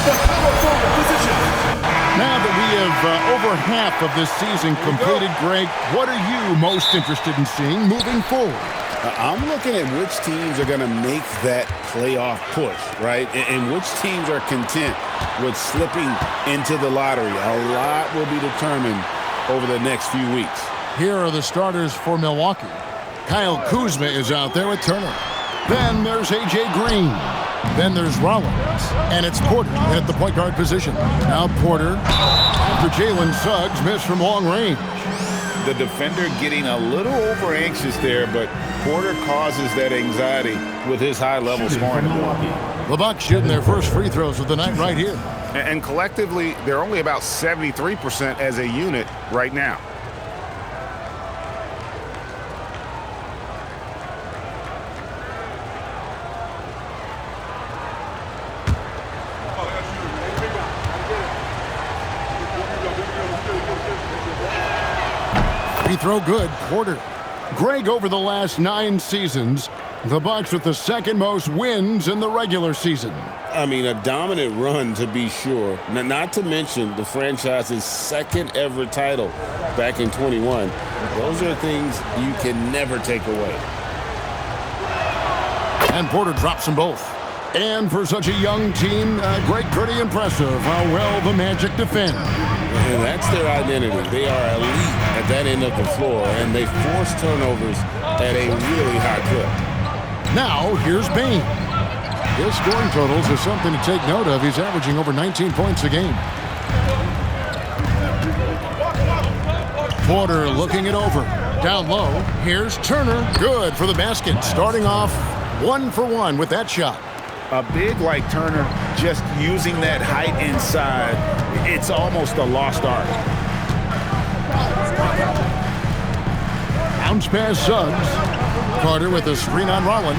the power forward position. Now that we have over half of this season completed, Greg, what are you most interested in seeing moving forward? I'm looking at which teams are going to make that playoff push, right? And which teams are content with slipping into the lottery. A lot will be determined over the next few weeks. Here are the starters for Milwaukee. Kyle Kuzma is out there with Turner. Then there's A.J. Green. Then there's Rollins. And it's Porter at the point guard position. Now Porter, after Jalen Suggs missed from long range. The defender getting a little over-anxious there, but Porter causes that anxiety with his high-level scoring ability. The Bucks shooting their first free throws of the night right here. And collectively, they're only about 73% as a unit right now. Free throw good, Porter. Greg, over the last 9 seasons, the Bucks with the second most wins in the regular season. I mean, a dominant run to be sure. Not to mention the franchise's second ever title back in 21. Those are things you can never take away. And Porter drops them both. And for such a young team, Greg, pretty impressive how well the Magic defend. And that's their identity. They are elite at that end of the floor, and they force turnovers at a really high clip. Now, here's Bane. His scoring totals are something to take note of. He's averaging over 19 points a game. Porter looking it over. Down low, here's Turner. Good for the basket. Starting off 1 for 1 with that shot. A big like Turner, just using that height inside, it's almost a lost art. Bounce pass Suggs. Carter with a screen on Rollins.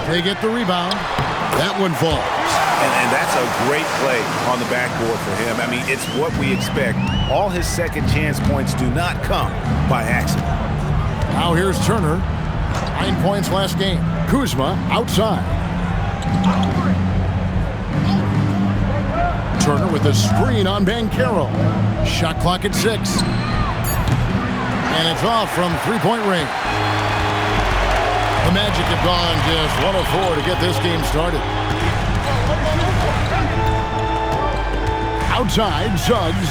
They get the rebound. That one falls. And that's a great play on the backboard for him. I mean, it's what we expect. All his second chance points do not come by accident. Now here's Turner. 9 points last game. Kuzma outside. Turner with a screen on Banchero. Shot clock at 6. And it's off from three-point range. The Magic have gone just 1 of 4 to get this game started. Outside, Suggs.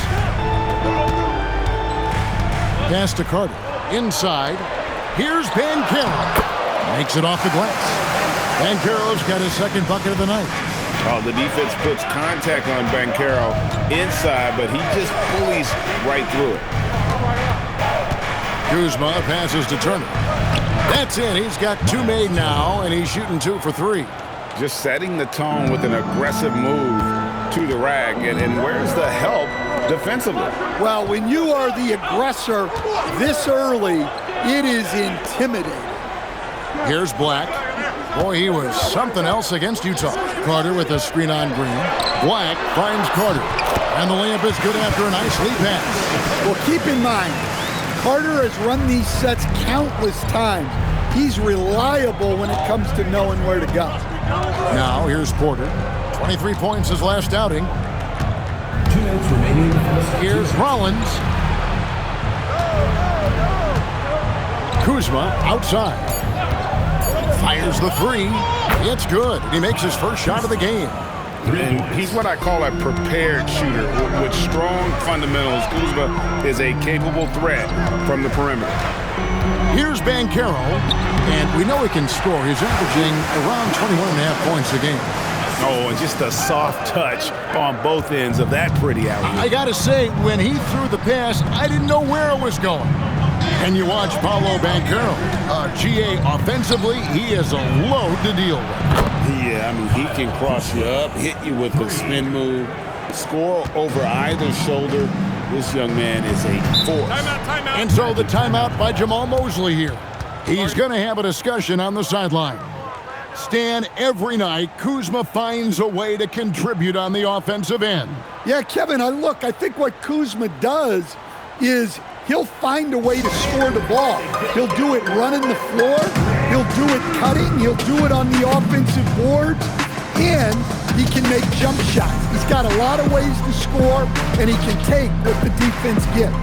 Pass to Carter. Inside. Here's Banchero. Makes it off the glass. Banchero's got his second bucket of the night. Oh, the defense puts contact on Banchero inside, but he just pulleys right through it. Kuzma passes to Turner. That's in. He's got 2 made now, and he's shooting 2 for 3. Just setting the tone with an aggressive move to the rack. And where's the help defensively? Well, when you are the aggressor this early, it is intimidating. Here's Black. Boy, he was something else against Utah. Carter with a screen on Green. Black finds Carter. And the layup is good after a nice lead pass. Well, keep in mind, Carter has run these sets countless times. He's reliable when it comes to knowing where to go. Now, here's Porter. 23 points his last outing. 2 minutes remaining. Here's Rollins. Kuzma outside. Fires the 3. It's good. He makes his first shot of the game. And he's what I call a prepared shooter. With strong fundamentals, Kuzma is a capable threat from the perimeter. Here's Banchero, and we know he can score. He's averaging around 21.5 points a game. Oh, and just a soft touch on both ends of that pretty alley. I got to say, when he threw the pass, I didn't know where it was going. And you watch Paolo Banchero. GA, offensively, he is a load to deal with. Yeah, I mean, he can cross you up, hit you with a spin move, score over either shoulder. This young man is a force. Timeout. And so the timeout by Jamal Mosley here. He's going to have a discussion on the sideline. Stan, every night, Kuzma finds a way to contribute on the offensive end. Yeah, Kevin, I think what Kuzma does is he'll find a way to score the ball. He'll do it running the floor. He'll do it cutting. He'll do it on the offensive boards. and he can make jump shots. He's got a lot of ways to score, and he can take what the defense gives.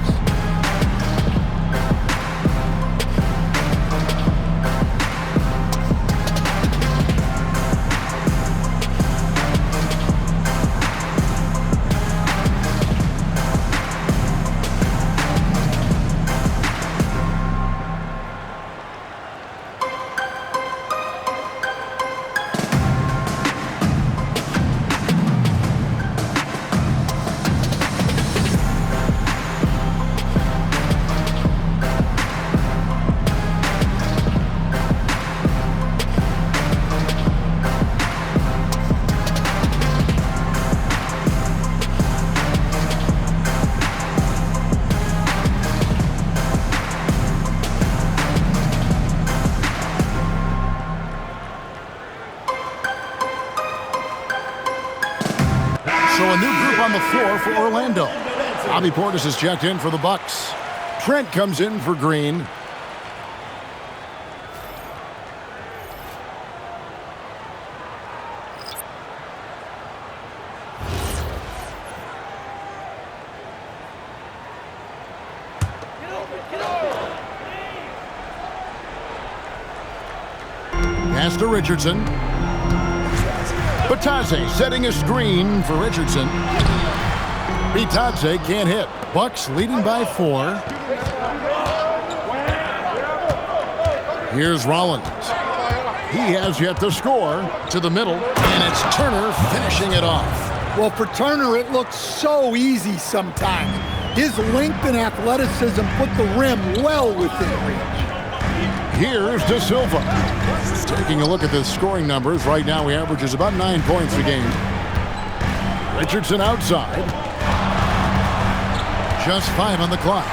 So a new group on the floor for Orlando. Bobby Portis is checked in for the Bucks. Trent comes in for Green. Pass to Richardson. Bitadze setting a screen for Richardson. Bitadze can't hit. Bucks leading by 4. Here's Rollins. He has yet to score. To the middle, and it's Turner finishing it off. Well, for Turner, it looks so easy sometimes. His length and athleticism put the rim well within reach. Here's De Silva. Taking a look at the scoring numbers, right now he averages about 9 points a game. Richardson outside. Just 5 on the clock.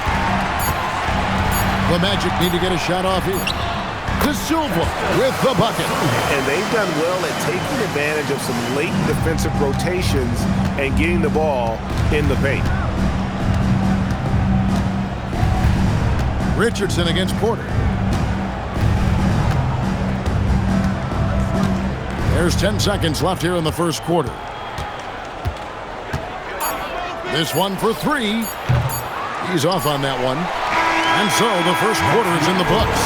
The Magic need to get a shot off here. De Silva with the bucket. And they've done well at taking advantage of some late defensive rotations and getting the ball in the paint. Richardson against Porter. There's 10 seconds left here in the first quarter. This one for 3. He's off on that one. And so the first quarter is in the books.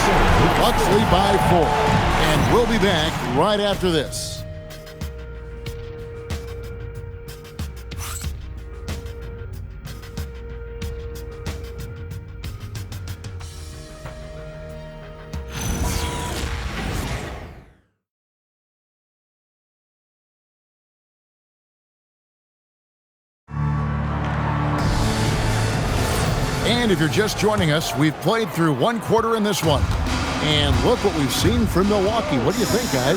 Bucks lead by 4. And we'll be back right after this. And if you're just joining us, we've played through one quarter in this one. And look what we've seen from Milwaukee. What do you think, guys?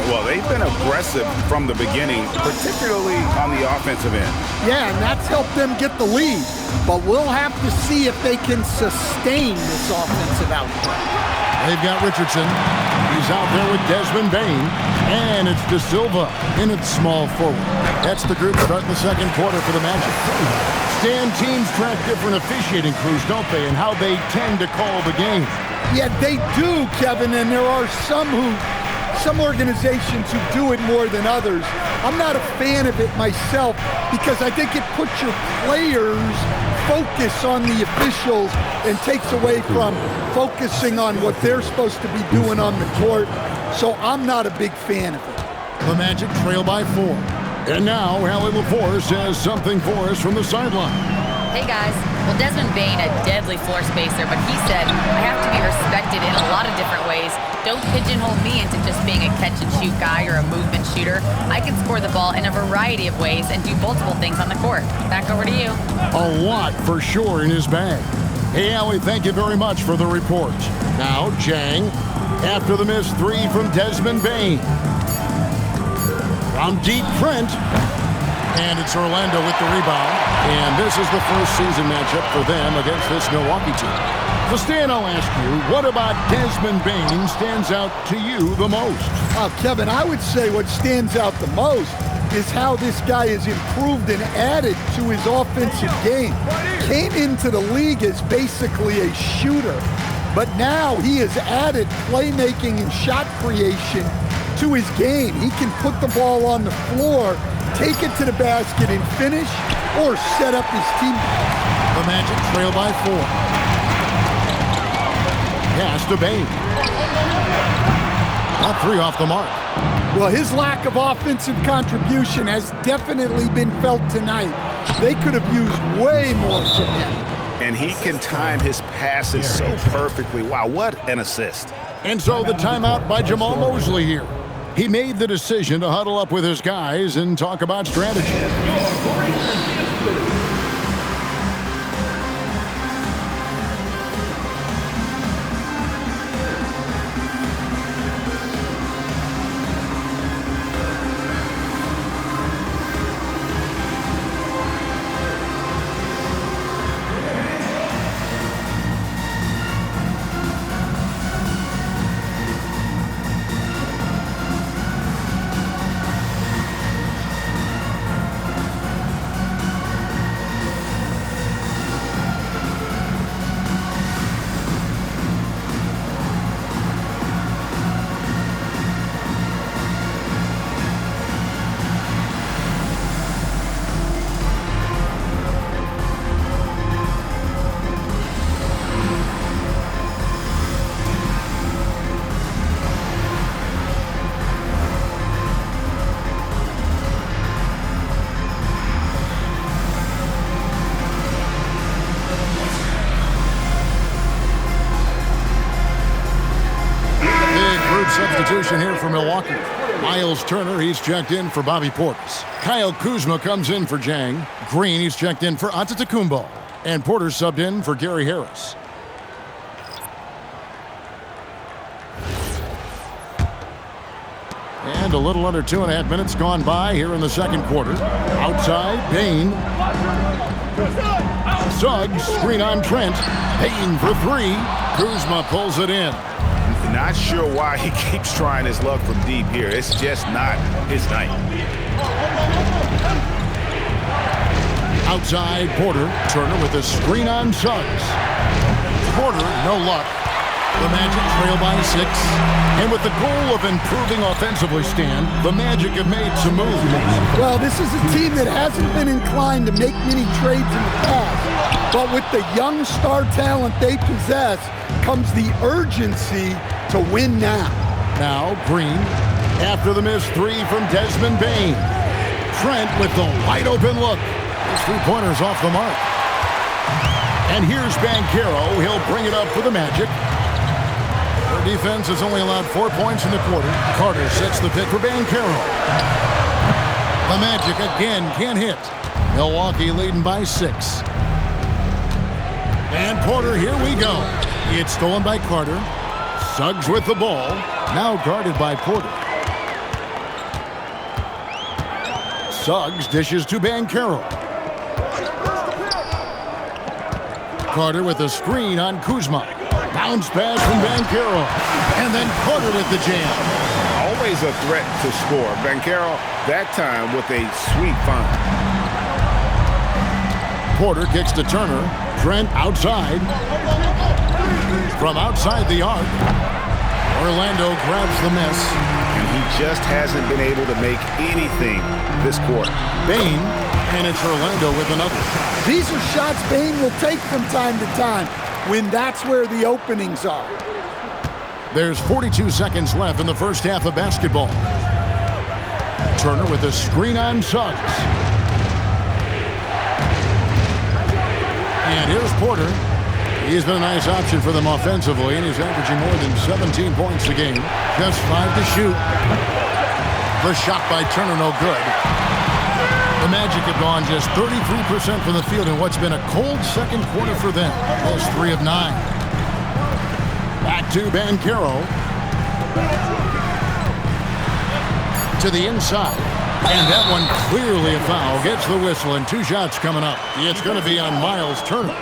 Well, they've been aggressive from the beginning, particularly on the offensive end. Yeah, and that's helped them get the lead. But we'll have to see if they can sustain this offensive output. They've got Richardson. He's out there with Desmond Bain. And it's De Silva in its small forward. That's the group starting the second quarter for the Magic. Stan, teams track different officiating crews, don't they, and how they tend to call the game. Yeah, they do, Kevin, and there are some organizations who do it more than others. I'm not a fan of it myself because I think it puts your players' focus on the officials and takes away from focusing on what they're supposed to be doing on the court. So I'm not a big fan of it. The Magic trail by 4. And now, Allie LaForce has something for us from the sideline. Hey, guys. Well, Desmond Bain, a deadly floor spacer, but he said, I have to be respected in a lot of different ways. Don't pigeonhole me into just being a catch-and-shoot guy or a movement shooter. I can score the ball in a variety of ways and do multiple things on the court. Back over to you. A lot for sure in his bag. Hey, Allie, thank you very much for the report. Now, Jang, after the missed 3 from Desmond Bain. From deep, Trent. And it's Orlando with the rebound. And this is the first season matchup for them against this Milwaukee team. So, Stan, I'll ask you, what about Desmond Bain stands out to you the most? Kevin, I would say what stands out the most is how this guy has improved and added to his offensive game. Came into the league as basically a shooter, but now he has added playmaking and shot creation to his game. He can put the ball on the floor, take it to the basket and finish, or set up his team. The Magic trail by 4. Pass to Bane. Not 3 off the mark. Well, his lack of offensive contribution has definitely been felt tonight. They could have used way more from him. And he can time his passes so perfectly. Wow, what an assist. And so the timeout by Jamal Mosley here. He made the decision to huddle up with his guys and talk about strategy. Substitution here for Milwaukee. Miles Turner, he's checked in for Bobby Portis. Kyle Kuzma comes in for Jang. Green, he's checked in for Antetokounmpo. And Porter subbed in for Gary Harris. And a little under 2.5 minutes gone by here in the second quarter. Outside, Bane. Suggs, screen on Trent. Bane for 3. Kuzma pulls it in. Not sure why he keeps trying his luck from deep here. It's just not his night. Outside, Porter. Turner with a screen on Suggs. Porter, no luck. The Magic trail by 6. And with the goal of improving offensively, Stan, the Magic have made some moves. Well, this is a team that hasn't been inclined to make many trades in the past. But with the young star talent they possess comes the urgency to win now. Now, Green, after the missed 3 from Desmond Bane. Trent with the wide open look. His 3-pointers off the mark. And here's Banchero. He'll bring it up for the Magic. Their defense has only allowed 4 points in the quarter. Carter sets the pick for Banchero. The Magic again can't hit. Milwaukee leading by 6. And Porter, here we go. It's stolen by Carter. Suggs with the ball. Now guarded by Porter. Suggs dishes to Banchero. Carter with a screen on Kuzma. Bounce pass from Banchero. And then Carter with the jam. Always a threat to score. Banchero, that time with a sweet find. Porter kicks to Turner. Trent outside. From outside the arc. Orlando grabs the miss. And he just hasn't been able to make anything this quarter. Bane, and it's Orlando with another. These are shots Bane will take from time to time when that's where the openings are. There's 42 seconds left in the first half of basketball. Turner with a screen on Suggs. And here's Porter. He's been a nice option for them offensively, and he's averaging more than 17 points a game. Just 5 to shoot. The shot by Turner, no good. The Magic have gone just 33% from the field in what's been a cold second quarter for them. That's 3 of 9. Back to Banchero. To the inside. And that one clearly a foul. Gets the whistle, and 2 shots coming up. It's going to be on Miles Turner.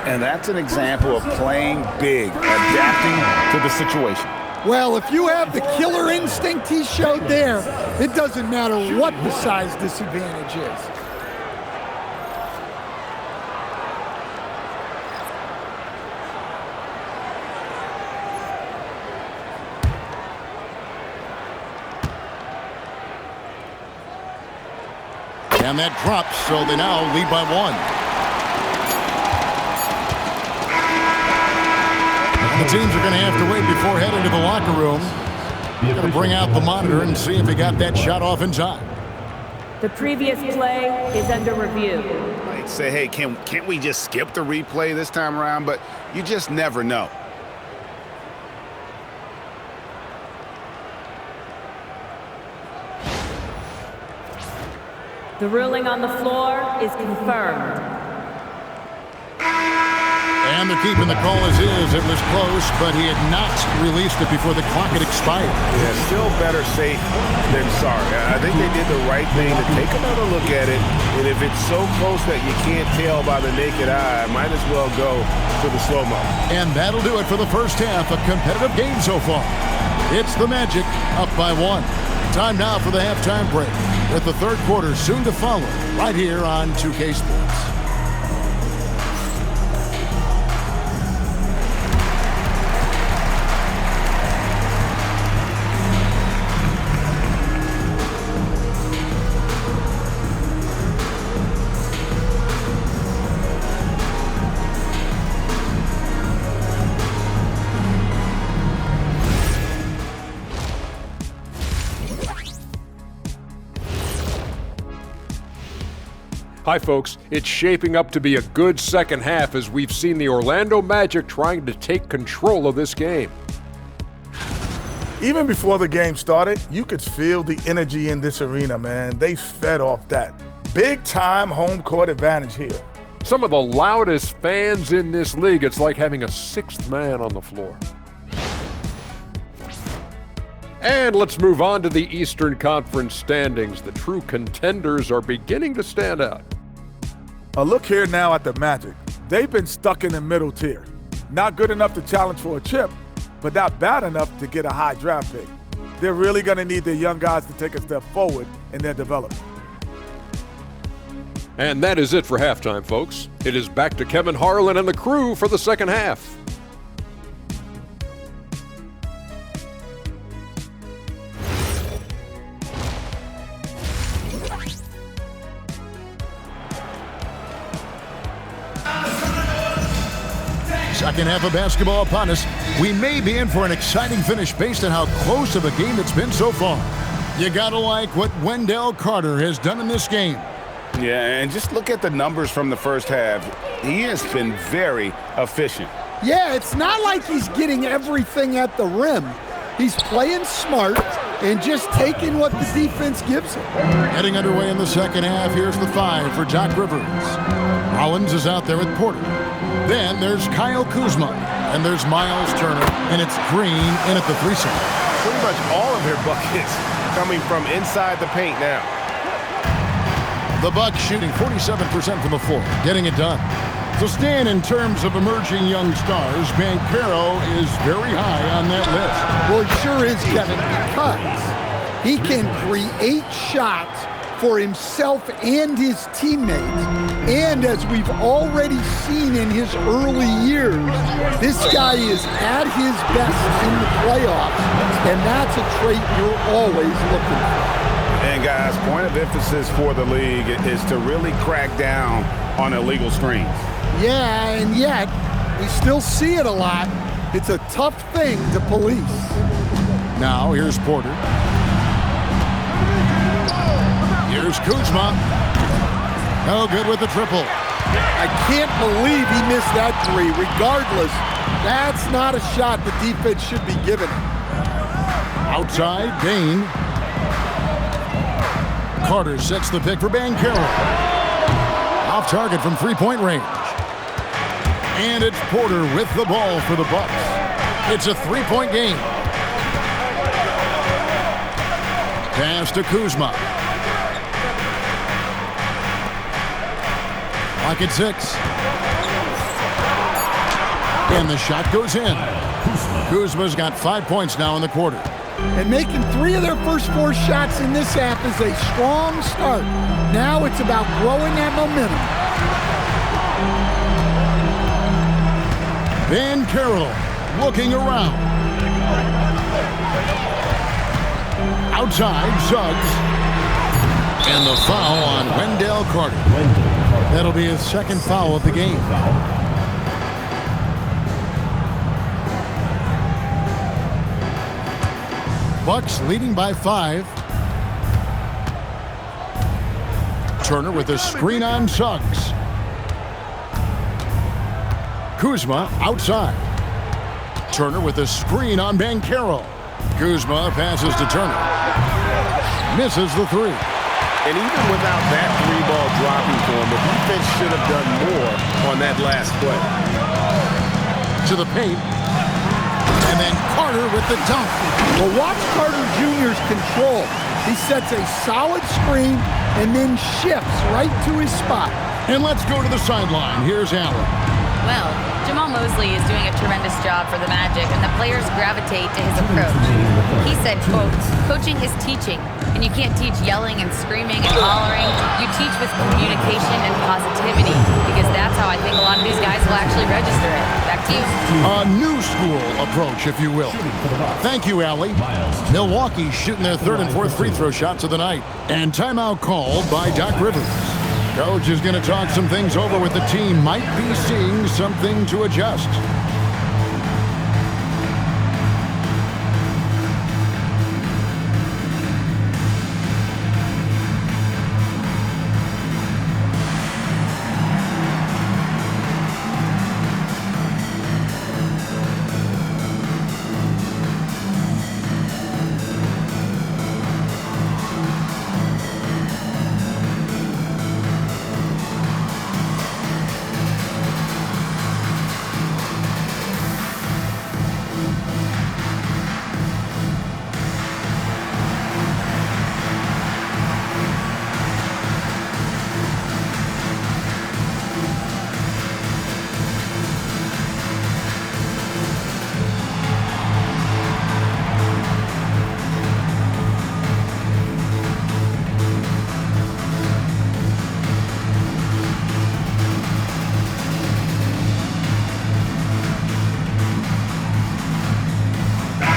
And that's an example of playing big, adapting to the situation. Well, if you have the killer instinct he showed there, it doesn't matter what the size disadvantage is. And that drops, so they now lead by 1. The teams are going to have to wait before heading to the locker room. Going to bring out the monitor and see if he got that shot off in time. The previous play is under review. Like say, hey, can't we just skip the replay this time around? But you just never know. The ruling on the floor is confirmed. And they're keeping the call as is. It was close, but he had not released it before the clock had expired. Yeah, still better safe than sorry. I think they did the right thing to take another look at it. And if it's so close that you can't tell by the naked eye, might as well go to the slow-mo. And that'll do it for the first half. A competitive game so far. It's the Magic up by 1. Time now for the halftime break, with the third quarter soon to follow, right here on 2K Sports. Hi folks, it's shaping up to be a good second half as we've seen the Orlando Magic trying to take control of this game. Even before the game started, you could feel the energy in this arena, man. They fed off that. Big time home court advantage here. Some of the loudest fans in this league. It's like having a sixth man on the floor. And let's move on to the Eastern Conference standings. The true contenders are beginning to stand out. A look here now at the Magic. They've been stuck in the middle tier. Not good enough to challenge for a chip, but not bad enough to get a high draft pick. They're really going to need their young guys to take a step forward in their development. And that is it for halftime, folks. It is back to Kevin Harlan and the crew for the second half. Second half of basketball upon us. We may be in for an exciting finish based on how close of a game it's been so far. You gotta like what Wendell Carter has done in this game. Yeah, and just look at the numbers from the first half. He has been very efficient. Yeah, it's not like he's getting everything at the rim. He's playing smart and just taking what the defense gives him. Heading underway in the second half, here's the 5 for Doc Rivers. Rollins is out there with Porter. Then there's Kyle Kuzma, and there's Miles Turner, and it's Green in at the 3 side. Pretty much all of their buckets coming from inside the paint now. The Bucks shooting 47% from the floor, getting it done. So Stan, in terms of emerging young stars, Banchero is very high on that list. Well, he sure is, Kevin, because he can create shots for himself and his teammates. And as we've already seen in his early years, this guy is at his best in the playoffs, and that's a trait you're always looking for. And guys, point of emphasis for the league is to really crack down on illegal screens. Yeah, and yet we still see it a lot. It's a tough thing to police. Now here's Porter. Here's Kuzma. No good with the triple. I can't believe he missed that 3. Regardless, that's not a shot the defense should be giving him. Outside, Bain. Carter sets the pick for Banchero. Off target from three-point range. And it's Porter with the ball for the Bucks. It's a 3-point game. Pass to Kuzma. Clock at 6. And the shot goes in. Kuzma's got 5 points now in the quarter. And making 3 of their first 4 shots in this half is a strong start. Now it's about growing that momentum. Banchero looking around. Outside, Suggs. And the foul on Wendell Carter. That'll be his second foul of the game. Bucks leading by 5. Turner with a screen on Suggs. Kuzma outside. Turner with a screen on Banchero. Kuzma passes to Turner. Misses the 3. And even without that 3-ball dropping for him, the defense should have done more on that last play. To the paint. And then Carter with the dunk. Well, watch Carter Jr.'s control. He sets a solid screen and then shifts right to his spot. And let's go to the sideline. Here's Allen. Well, Jamal Mosley is doing a tremendous job for the Magic, and the players gravitate to his approach. He said, quote, "Coaching is teaching, and you can't teach yelling and screaming and hollering. You teach with communication and positivity, because that's how I think a lot of these guys will actually register it." Back to you. A new school approach, if you will. Thank you, Allie. Milwaukee shooting their 3rd and 4th free throw shots of the night. And timeout called by Doc Rivers. Coach is going to talk some things over with the team. Might be seeing something to adjust.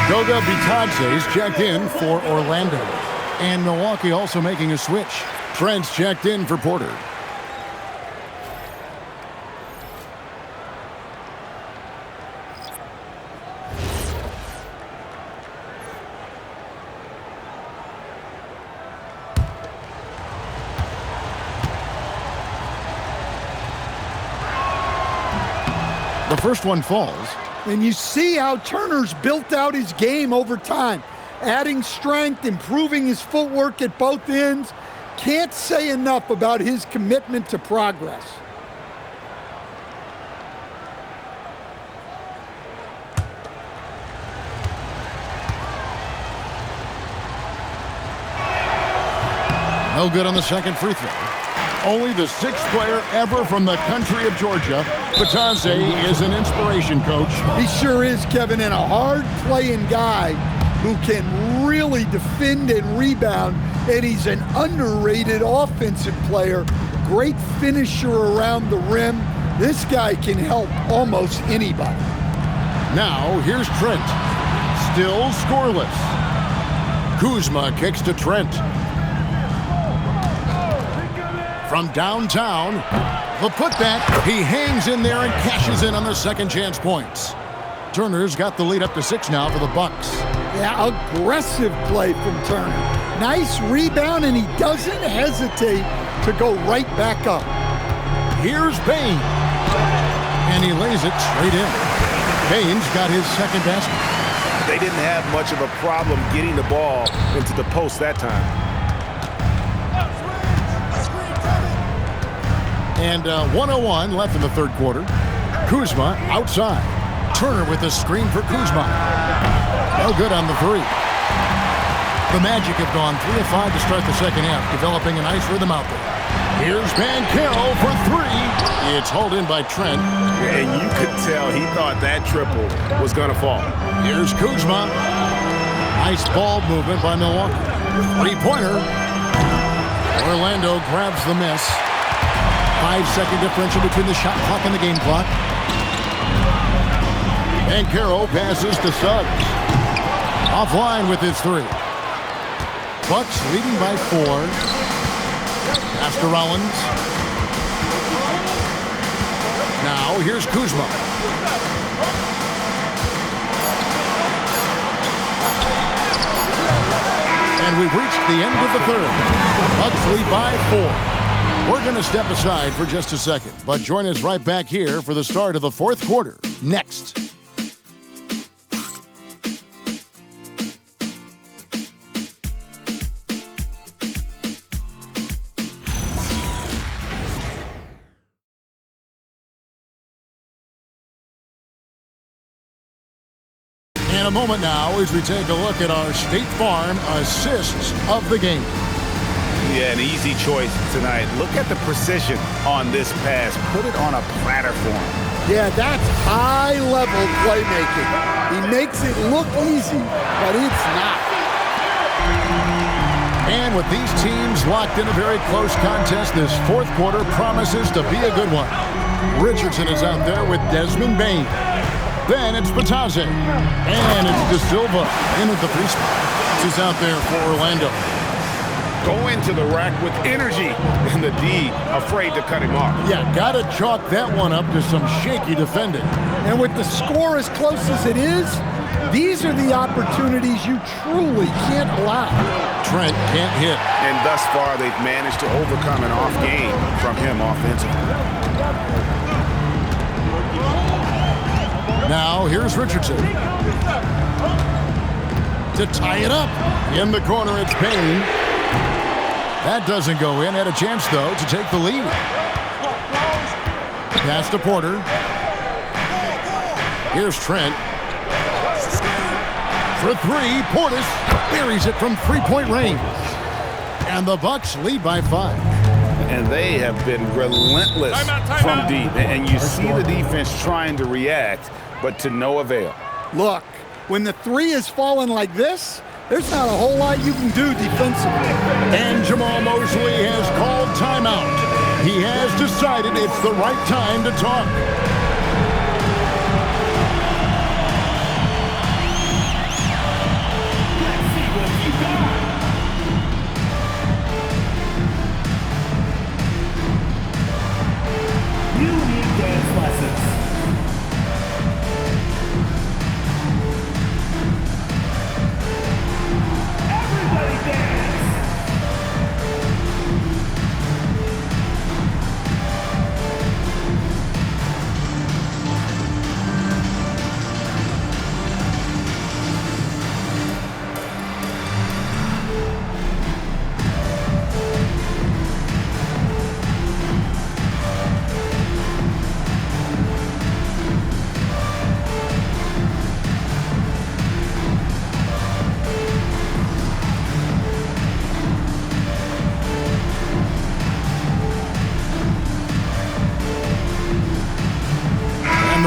Goga Bitadze's checked in for Orlando. And Milwaukee also making a switch. Trent's checked in for Porter. The first one falls. And you see how Turner's built out his game over time, adding strength, improving his footwork at both ends. Can't say enough about his commitment to progress. No good on the second free throw. Only the 6th player ever from the country of Georgia. Bitadze is an inspiration, Coach. He sure is, Kevin, and a hard-playing guy who can really defend and rebound, and he's an underrated offensive player. Great finisher around the rim. This guy can help almost anybody. Now, here's Trent. Still scoreless. Kuzma kicks to Trent. From downtown, the putback. He hangs in there and cashes in on the second chance points. Turner's got the lead up to 6 now for the Bucks. Yeah, aggressive play from Turner. Nice rebound, and he doesn't hesitate to go right back up. Here's Bain. And he lays it straight in. Bain's got his second basket. They didn't have much of a problem getting the ball into the post that time. And 1:01 left in the third quarter. Kuzma outside. Turner with a screen for Kuzma. No good on the 3. The Magic have gone 3 of 5 to start the second half, developing a nice rhythm out there. Here's Banchero for 3. It's hauled in by Trent. And you could tell he thought that triple was going to fall. Here's Kuzma. Nice ball movement by Milwaukee. 3-pointer. Orlando grabs the miss. 5-second differential between the shot clock and the game clock. Banchero passes to Suggs. Offline with his 3. Bucks leading by 4. Pass to Rollins. Now here's Kuzma. And we've reached the end of the third. Bucks lead by 4. We're going to step aside for just a second, but join us right back here for the start of the fourth quarter. Next. In a moment now as we take a look at our State Farm assists of the game. Yeah, an easy choice tonight. Look at the precision on this pass. Put it on a platter for him. Yeah, that's high-level playmaking. He makes it look easy, but it's not. And with these teams locked in a very close contest, this fourth quarter promises to be a good one. Richardson is out there with Desmond Bain. Then it's Batazzi. And it's De Silva in at the 3 spot. He's out there for Orlando. Go into the rack with energy. And the D afraid to cut him off. Yeah, got to chalk that one up to some shaky defending. And with the score as close as it is, these are the opportunities you truly can't allow. Trent can't hit. And thus far, they've managed to overcome an off game from him offensively. Now, here's Richardson. To tie it up. In the corner, it's Payne. That doesn't go in. Had a chance, though, to take the lead. Pass to Porter. Here's Trent. For 3, Portis buries it from 3-point range. And the Bucks lead by 5. And they have been relentless from deep. And you see the defense trying to react, but to no avail. Look, when the 3 is falling like this, there's not a whole lot you can do defensively. And Jamal Mosley has called timeout. He has decided it's the right time to talk.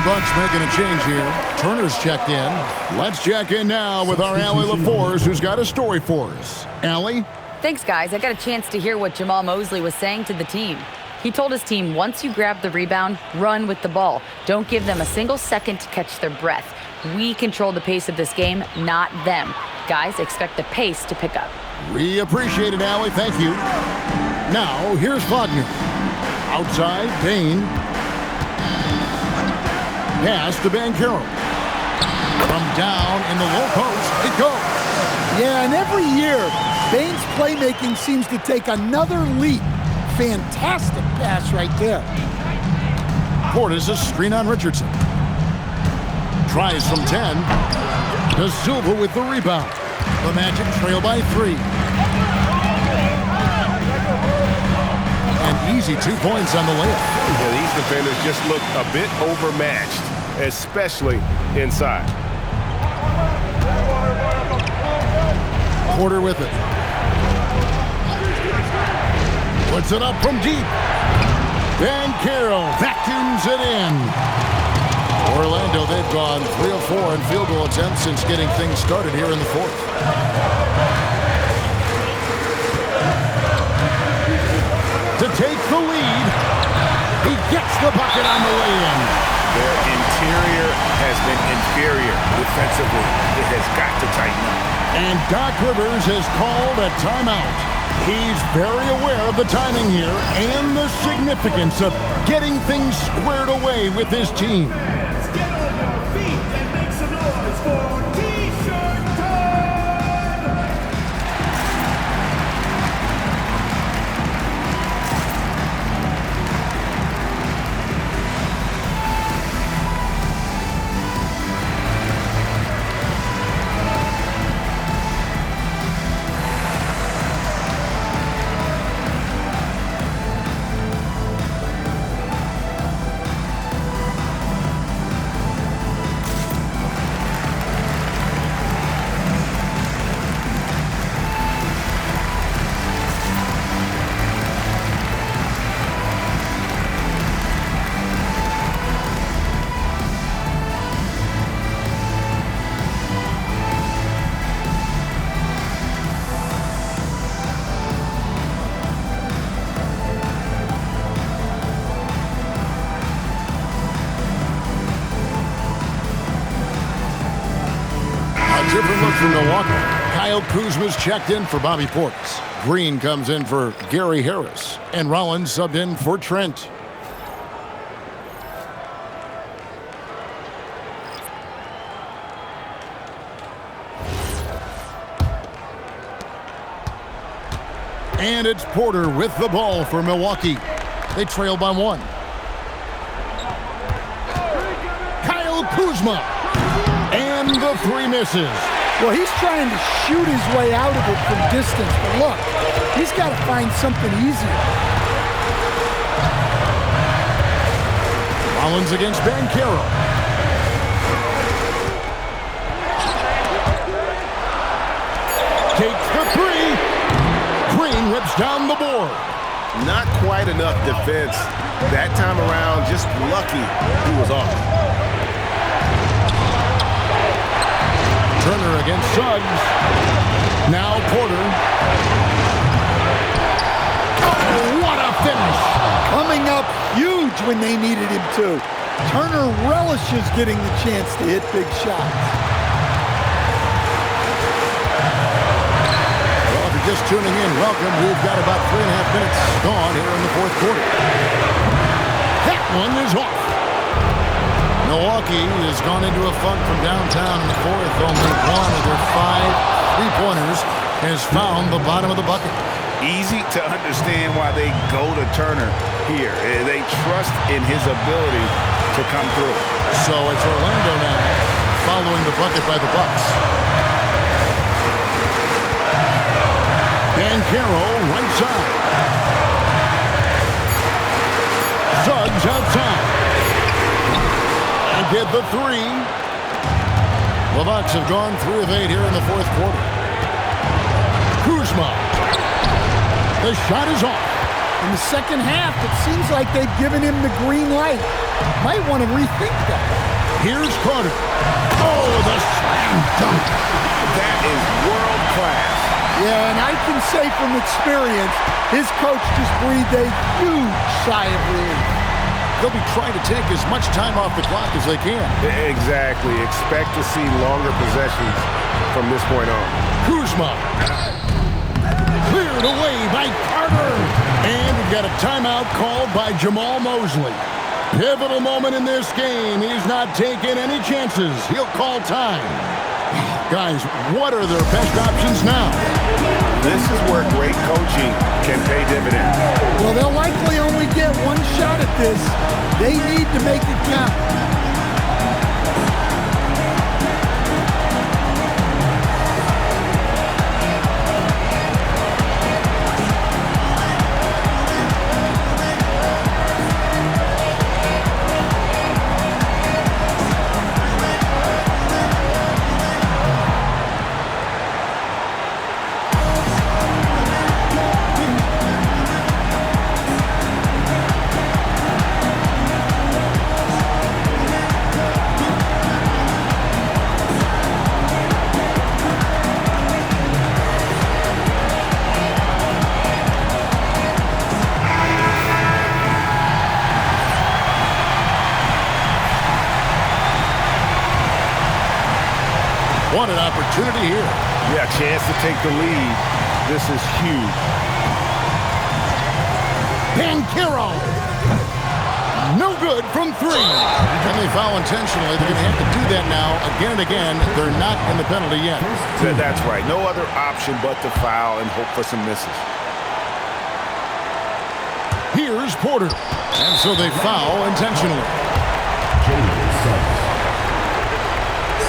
Bucks making a change here. Turner's checked in. Let's check in now with our Allie LaForce, who's got a story for us. Allie? Thanks, guys. I got a chance to hear what Jamal Mosley was saying to the team. He told his team, once you grab the rebound, run with the ball. Don't give them a single second to catch their breath. We control the pace of this game, not them. Guys, expect the pace to pick up. We appreciate it, Allie. Thank you. Now, here's Wagner. Outside, Payne. Pass to Banchero. From down in the low post, it goes. Yeah, and every year, Bain's playmaking seems to take another leap. Fantastic pass right there. Portis a screen on Richardson. Tries from 10. De Silva with the rebound. The Magic trail by 3. An easy 2 points on the layup. Yeah, these defenders just look a bit overmatched, especially inside. Porter with it. Puts it up from deep. Banchero vacuums it in. Orlando, they've gone 3 of 4 in field goal attempts since getting things started here in the fourth. To take the lead, he gets the bucket on the lay-in. Their interior has been inferior defensively. It has got to tighten up. And Doc Rivers has called a timeout. He's very aware of the timing here and the significance of getting things squared away with his team. Let's get on your feet and make some noise for T-shirt time! Different look from Milwaukee. Kyle Kuzma's checked in for Bobby Portis. Green comes in for Gary Harris. And Rollins subbed in for Trent. And it's Porter with the ball for Milwaukee. They trail by 1. Kyle Kuzma. And the 3 misses. Well, he's trying to shoot his way out of it from distance, but look, he's got to find something easier. Rollins against Banchero. Takes the 3. Green whips down the board. Not quite enough defense. That time around, just lucky he was off. Turner against Suggs. Now Porter. Oh, what a finish! Coming up huge when they needed him to. Turner relishes getting the chance to hit big shots. Well, if you're just tuning in, welcome. We've got about 3.5 minutes gone here in the 4th quarter. That one is off. Milwaukee has gone into a funk from downtown in the 4th. Only one of their 5 3-pointers has found the bottom of the bucket. Easy to understand why they go to Turner here. They trust in his ability to come through. So it's Orlando now following the bucket by the Bucks. Banchero right side. Suggs outside. Get the 3. The Bucks have gone 3 of 8 here in the 4th quarter. Kuzma. The shot is off. In the second half, it seems like they've given him the green light. Might want to rethink that. Here's Carter. Oh, the slam dunk. That is world class. Yeah, and I can say from experience, his coach just breathed a huge sigh of relief. They'll be trying to take as much time off the clock as they can. Exactly. Expect to see longer possessions from this point on. Kuzma. Cleared away by Carter. And we've got a timeout called by Jamal Mosley. Pivotal moment in this game. He's not taking any chances. He'll call time. Guys, what are their best options now? This is where great coaching can pay dividends. Well, they'll likely only get one shot at this. They need to make it count. What an opportunity here. Yeah, chance to take the lead This is huge. Banchero. No good from 3. And they foul intentionally. They're going to have to do that now again and again. They're not in the penalty yet. That's right. No other option but to foul and hope for some misses. Here's Porter. And so they foul intentionally.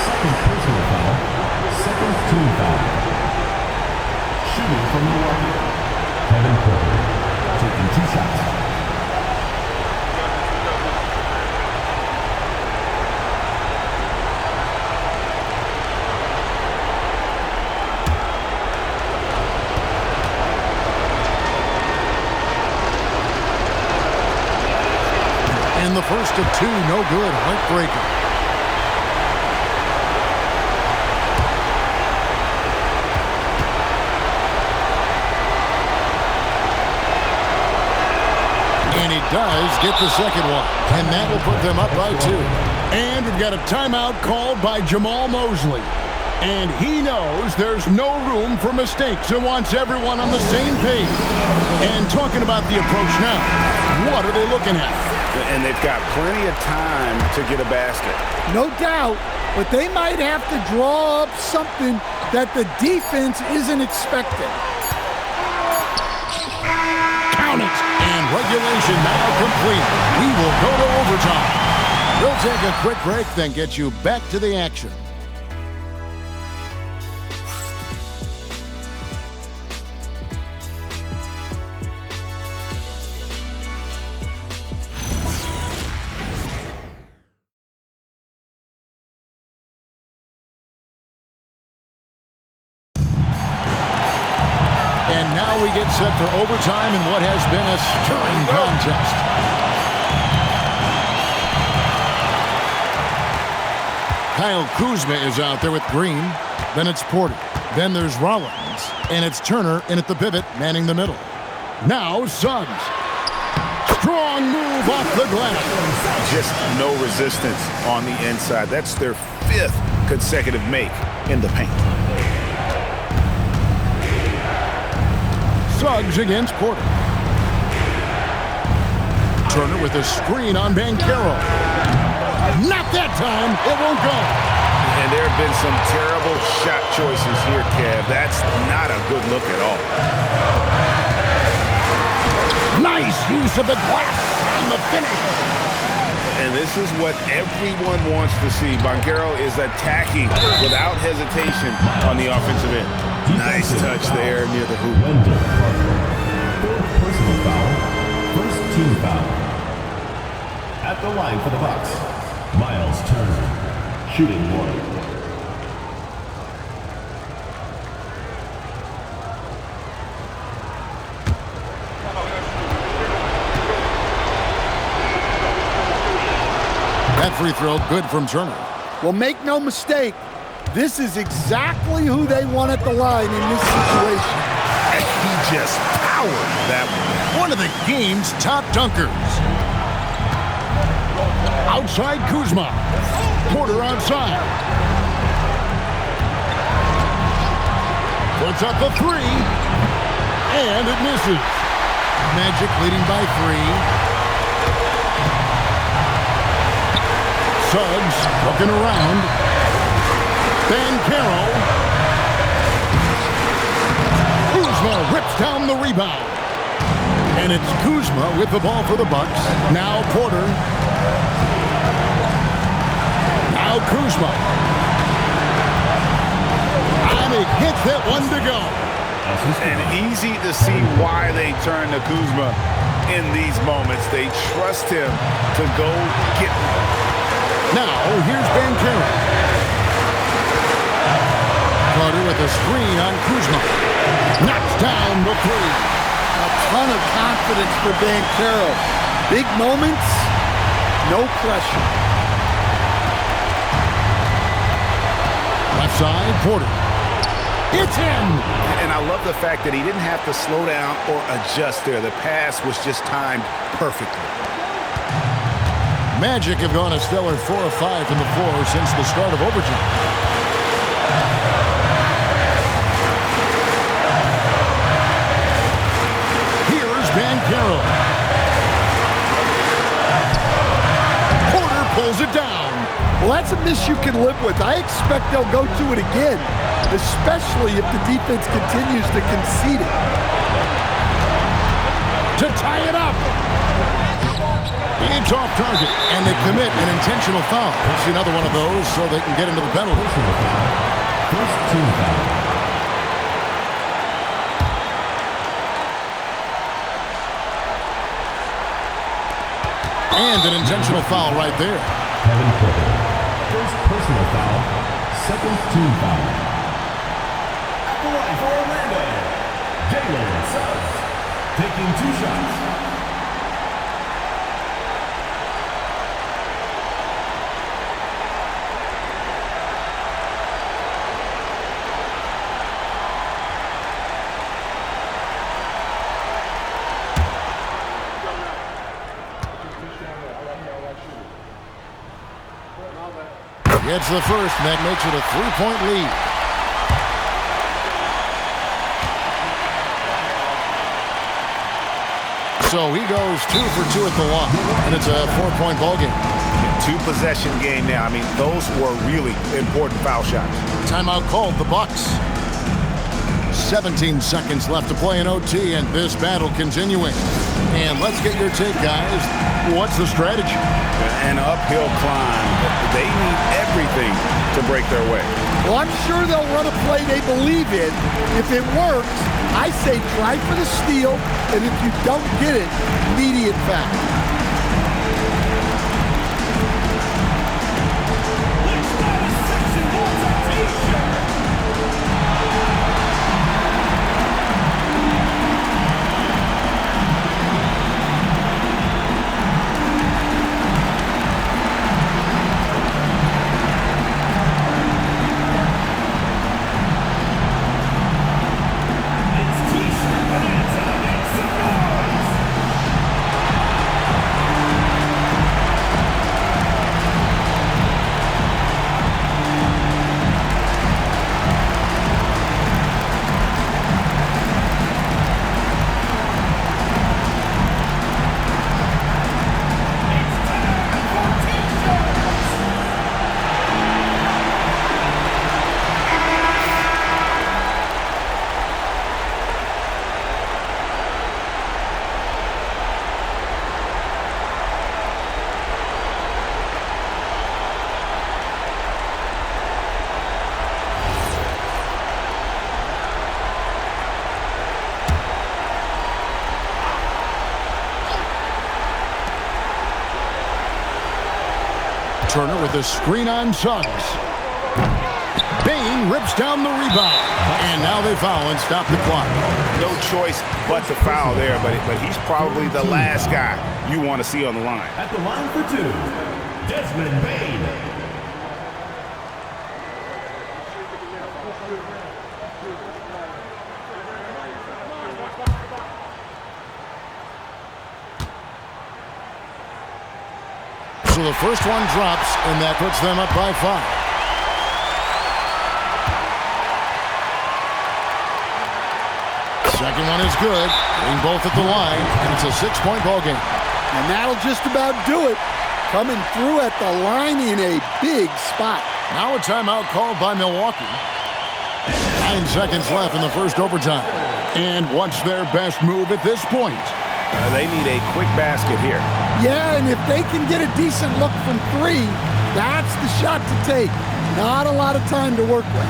Second personal foul. Second team foul. Shooting from Milwaukee. Kevin Porter taking 2 shots. And the first of 2, no good. Heartbreaker. And he does get the second one. And that will put them up by 2. And we've got a timeout called by Jamal Mosley. And he knows there's no room for mistakes and wants everyone on the same page. And talking about the approach now, what are they looking at? And they've got plenty of time to get a basket. No doubt, but they might have to draw up something that the defense isn't expecting. Count it! And regulation now complete. We will go to overtime. We'll take a quick break, then get you back to the action. And now we get set for overtime in what has been a stirring contest. Kyle Kuzma is out there with Green. Then it's Porter. Then there's Rollins. And it's Turner in at the pivot, manning the middle. Now Suggs. Strong move off the glass. Just no resistance on the inside. That's their 5th consecutive make in the paint. Suggs against Porter. Turner with a screen on Banchero. Not that time. It won't go. And there have been some terrible shot choices here, Kev. That's not a good look at all. Nice use of the glass on the finish. And this is what everyone wants to see. Banchero is attacking without hesitation on the offensive end. Nice touch there near the hoop. Wendell Carter. 4th personal foul. 1st team foul. At the line for the Bucks, Miles Turner, shooting 1. That free throw good from Turner. Well, make no mistake, this is exactly who they want at the line in this situation. And he just powered that One of the game's top dunkers. Outside Kuzma. Porter outside. Puts up a 3. And it misses. Magic leading by 3. Suggs looking around. Banchero. Kuzma rips down the rebound. And it's Kuzma with the ball for the Bucks. Now Porter. Now Kuzma. And he hits that one to go. And easy to see why they turn to Kuzma in these moments. They trust him to go get one. Now, here's Banchero. Carter with a screen on Kuzma. Knocks down the 3. A ton of confidence for Banchero. Big moments, no pressure. Left side, Porter. It's in! And I love the fact that he didn't have to slow down or adjust there. The pass was just timed perfectly. Magic have gone a stellar 4 of 5 from the floor since the start of overtime. Carroll. Porter pulls it down. Well, that's a miss you can live with. I expect they'll go to it again, especially if the defense continues to concede it. To tie it up. It's off target, and they commit an intentional foul. We'll see another one of those so they can get into the penalty. First team foul. And an intentional foul right there. Kevin Porter. First personal foul. Second team foul. At the line for Orlando, Jalen Suggs. Taking 2 shots. Gets the first, and that makes it a 3-point lead. So he goes 2 for 2 at the line, and it's a 4-point ball game. 2-possession game now. I mean, those were really important foul shots. Timeout called, the Bucks. 17 seconds left to play in OT, and this battle continuing. And let's get your take, guys. What's the strategy? An uphill climb. They need everything to break their way. Well, I'm sure they'll run a play they believe in. If it works, I say try for the steal, and if you don't get it, immediate foul. Let's start a section wants a T-shirt. Turner with a screen on Suggs. Bain rips down the rebound. And now they foul and stop the clock. No choice but to foul there, but he's probably the last guy you want to see on the line. At the line for 2, Desmond Bain. So the first one drops, and that puts them up by 5. Second one is good. Getting both at the line, and it's a 6-point ball game. And that'll just about do it. Coming through at the line in a big spot. Now a timeout called by Milwaukee. 9 seconds left in the first overtime. And what's their best move at this point? They need a quick basket here. Yeah, and if they can get a decent look from 3, that's the shot to take. Not a lot of time to work with.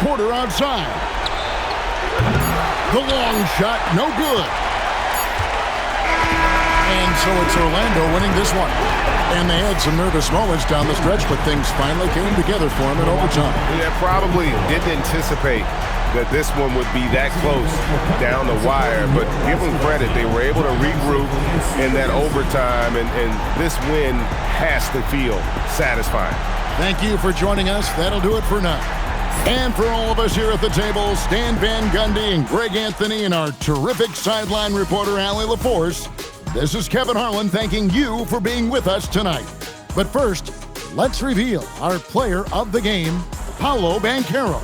Porter outside. The long shot, no good. And so it's Orlando winning this one. And they had some nervous moments down the stretch, but things finally came together for them in overtime. Yeah, probably didn't anticipate that this one would be that close down the wire, but give them credit. They were able to regroup in that overtime, and this win has to feel satisfying. Thank you for joining us. That'll do it for now. And for all of us here at the table, Stan Van Gundy and Greg Anthony and our terrific sideline reporter, Allie LaForce, this is Kevin Harlan thanking you for being with us tonight. But first, let's reveal our player of the game, Paolo Banchero.